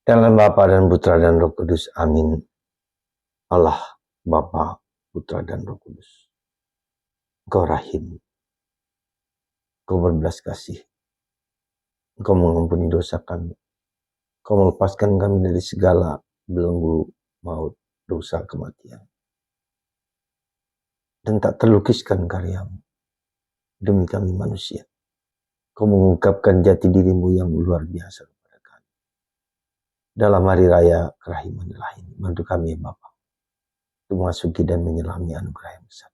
Dalam Bapa dan Putra dan Roh Kudus. Amin. Allah, Bapa, Putra dan Roh Kudus. Engkau rahim. Engkau berbelas kasih. Engkau mengampuni dosa kami. Engkau melepaskan kami dari segala belenggu maut, dosa, kematian. Dan tak terlukiskan karyamu demi kami manusia. Kau mengungkapkan jati dirimu yang luar biasa kepada kami. Dalam hari raya kerahiman ilahi, bantu kami ya Bapa, untuk memasuki dan menyelami anugerah yang besar.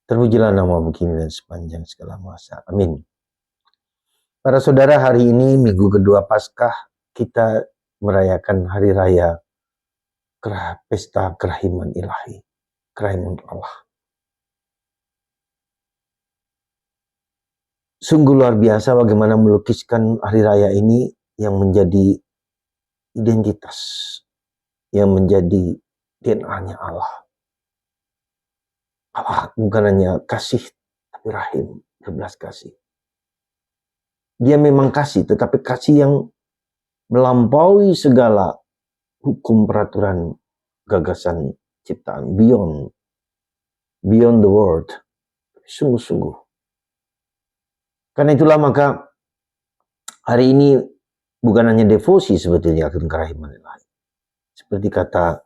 Terpujilah nama begini dan sepanjang segala masa. Amin. Para saudara, hari ini minggu kedua Paskah, kita merayakan hari raya pesta kerahiman ilahi, kerahiman Allah. Sungguh luar biasa bagaimana melukiskan hari raya ini yang menjadi identitas, yang menjadi DNA-nya Allah. Allah bukan hanya kasih, tapi rahim, berbelas kasih. Dia memang kasih, tetapi kasih yang melampaui segala hukum, peraturan, gagasan ciptaan, beyond the world. Sungguh-sungguh. Karena itulah maka hari ini bukan hanya devosi sebetulnya akan kerahiman ilahi. Seperti kata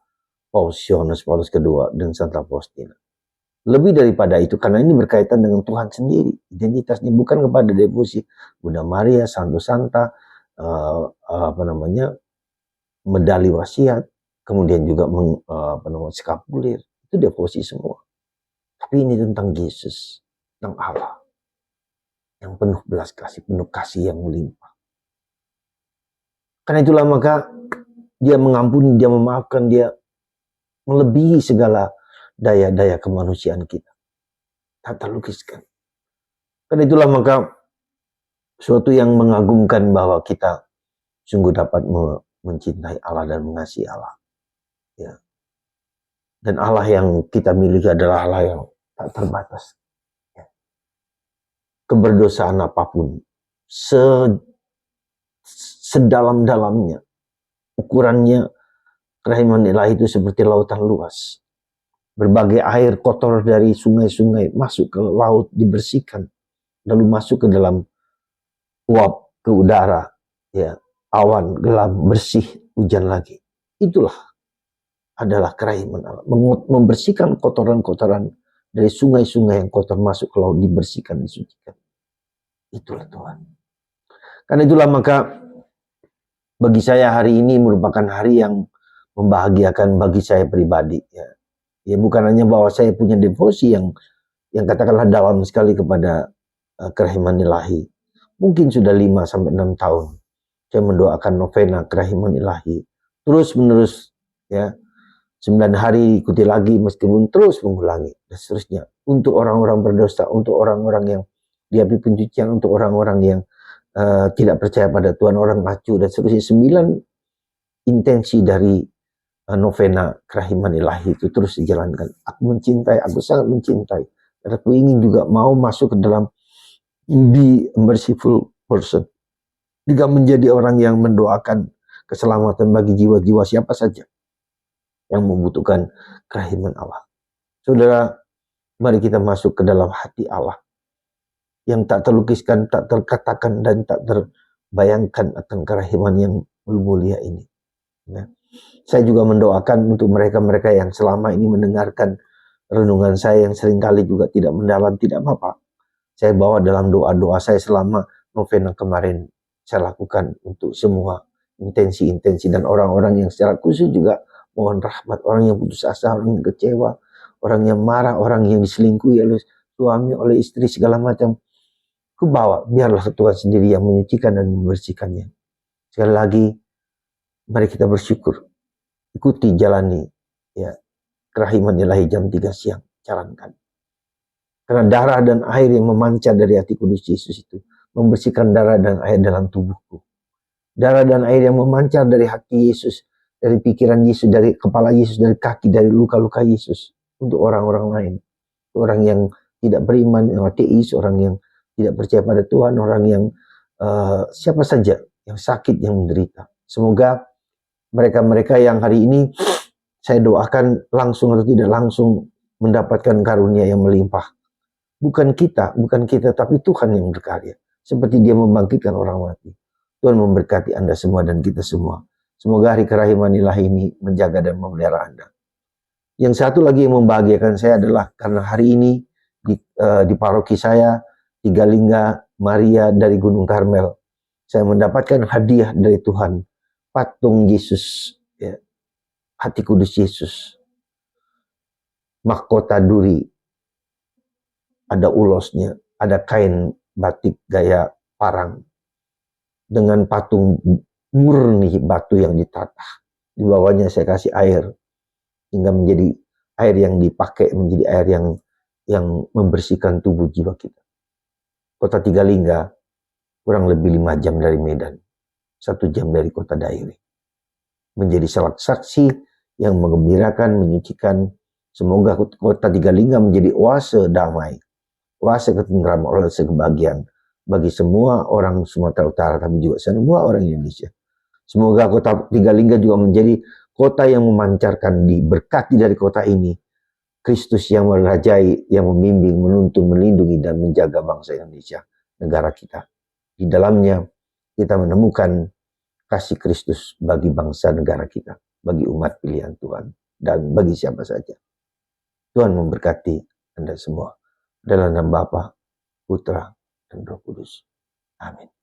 Paus Yohanes Paulus II dan Santa Faustina. Lebih daripada itu, karena ini berkaitan dengan Tuhan sendiri. Identitasnya bukan kepada devosi Bunda Maria, Santo Santa, medali wasiat, kemudian juga skapulir. Itu devosi semua. Tapi ini tentang Yesus, tentang Allah. Yang penuh belas kasih, penuh kasih yang melimpah. Karena itulah maka dia mengampuni, dia memaafkan, dia melebihi segala daya-daya kemanusiaan kita. Tak terlukiskan. Karena itulah maka suatu yang mengagumkan bahwa kita sungguh dapat mencintai Allah dan mengasihi Allah. Ya. Dan Allah yang kita miliki adalah Allah yang tak terbatas. Ya. Keberdosaan apapun, sedalam-dalamnya, ukurannya kerahiman ilahi itu seperti lautan luas. Berbagai air kotor dari sungai-sungai masuk ke laut, dibersihkan, lalu masuk ke dalam uap, ke udara, ya, awan gelap, bersih, hujan lagi. Itulah adalah kerahiman Allah, membersihkan kotoran-kotoran dari sungai-sungai yang kotor masuk ke laut, dibersihkan, disucikan. Itulah Tuhan. Karena itulah maka bagi saya hari ini merupakan hari yang membahagiakan bagi saya pribadi, ya. Ya, bukan hanya bahwa saya punya devosi yang katakanlah dalam sekali kepada kerahiman ilahi. Mungkin sudah 5-6 tahun saya mendoakan novena kerahiman ilahi. Terus menerus, ya. 9 hari ikuti lagi meskipun terus mengulangi dan seterusnya. Untuk orang-orang berdosa, untuk orang-orang yang diapi pencucian, untuk orang-orang yang tidak percaya pada Tuhan, orang acuh dan seterusnya. 9 intensi dari novena kerahiman ilahi itu terus dijalankan. Aku mencintai, aku sangat mencintai. Dan aku ingin juga mau masuk ke dalam be a merciful person. Juga menjadi orang yang mendoakan keselamatan bagi jiwa-jiwa siapa saja yang membutuhkan kerahiman Allah. Saudara, mari kita masuk ke dalam hati Allah yang tak terlukiskan, tak terkatakan, dan tak terbayangkan akan kerahiman yang mulia ini. Ya. Saya juga mendoakan untuk mereka-mereka yang selama ini mendengarkan renungan saya yang seringkali juga tidak mendalam, tidak apa-apa. Saya bawa dalam doa-doa saya selama novena kemarin. Saya lakukan untuk semua intensi-intensi dan orang-orang yang secara khusus juga mohon rahmat. Orang yang putus asa, orang yang kecewa, orang yang marah, orang yang diselingkuhi oleh suami, oleh istri, segala macam. Ku bawa, biarlah Tuhan sendiri yang menyucikan dan membersihkannya. Sekali lagi, mari kita bersyukur. Ikuti, jalani, ya, kerahiman ilahi jam 3 siang, jalankan. Karena darah dan air yang memancar dari hati kudus Yesus itu membersihkan darah dan air dalam tubuhku. Darah dan air yang memancar dari hati Yesus, dari pikiran Yesus, dari kepala Yesus, dari kaki, dari luka-luka Yesus untuk orang-orang lain. Orang yang tidak beriman, yang ateis, orang yang tidak percaya pada Tuhan, orang yang siapa saja yang sakit, yang menderita. Semoga mereka-mereka yang hari ini saya doakan langsung atau tidak langsung mendapatkan karunia yang melimpah. Bukan kita, tapi Tuhan yang berkarya. Seperti Dia membangkitkan orang mati. Tuhan memberkati Anda semua dan kita semua. Semoga hari kerahiman ilahi ini menjaga dan memelihara Anda. Yang satu lagi yang membahagiakan saya adalah karena hari ini di paroki saya, Tiga Lingga Maria dari Gunung Karmel, saya mendapatkan hadiah dari Tuhan, patung Yesus, ya, hati kudus Yesus, mahkota duri, ada ulosnya, ada kain batik gaya parang, dengan patung murni batu yang ditata. Di bawahnya saya kasih air, hingga menjadi air yang dipakai, menjadi air yang membersihkan tubuh jiwa kita. Kota Tiga Lingga kurang lebih 5 jam dari Medan, 1 jam dari kota Dairi. Menjadi saksi yang mengembirakan, menyucikan. Semoga kota Tiga Lingga menjadi oase damai, oase ketentraman, oase kebahagiaan bagi semua orang Sumatera Utara, tapi juga semua orang Indonesia. Semoga kota Tiga Lingga juga menjadi kota yang memancarkan, diberkati dari kota ini Kristus yang merajai, yang membimbing, menuntun, melindungi, dan menjaga bangsa Indonesia, negara kita. Di dalamnya kita menemukan kasih Kristus bagi bangsa negara kita, bagi umat pilihan Tuhan, dan bagi siapa saja. Tuhan memberkati Anda semua. Dalam nama Bapa, Putra, dan Roh Kudus. Amin.